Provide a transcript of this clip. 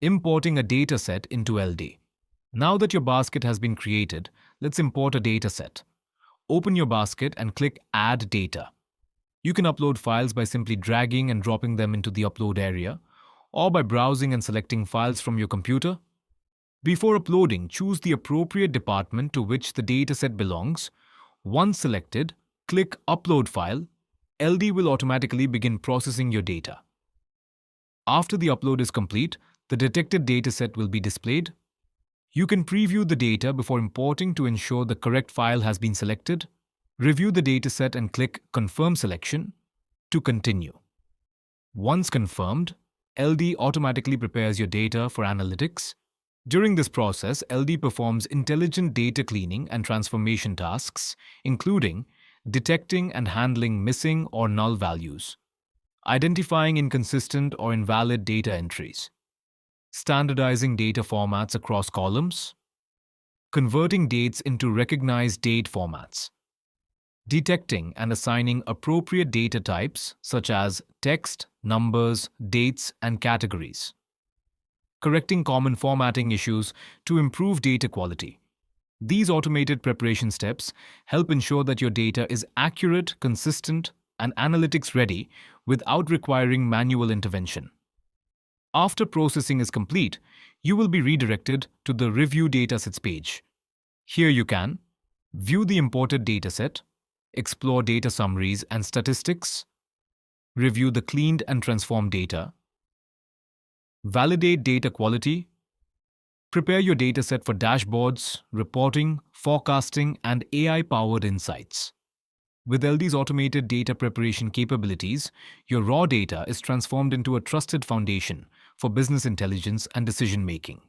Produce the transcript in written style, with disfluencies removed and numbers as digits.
Importing a dataset into Elldy. Now that your basket has been created, let's import a dataset. Open your basket and click Add Data. You can upload files by simply dragging and dropping them into the upload area, or by browsing and selecting files from your computer. Before uploading, choose the appropriate department to which the dataset belongs. Once selected, click Upload File. Elldy will automatically begin processing your data. After the upload is complete, the detected dataset will be displayed. You can preview the data before importing to ensure the correct file has been selected. Review the dataset and click Confirm Selection to continue. Once confirmed, Elldy automatically prepares your data for analytics. During this process, Elldy performs intelligent data cleaning and transformation tasks, including detecting and handling missing or null values, identifying inconsistent or invalid data entries, standardizing data formats across columns, converting dates into recognized date formats, detecting and assigning appropriate data types such as text, numbers, dates, and categories, correcting common formatting issues to improve data quality. These automated preparation steps help ensure that your data is accurate, consistent, and analytics ready without requiring manual intervention. After processing is complete, you will be redirected to the Review Datasets page. Here you can view the imported dataset, explore data summaries and statistics, review the cleaned and transformed data, validate data quality, prepare your dataset for dashboards, reporting, forecasting, and AI-powered insights. With Elldy's automated data preparation capabilities, your raw data is transformed into a trusted foundation for business intelligence and decision-making.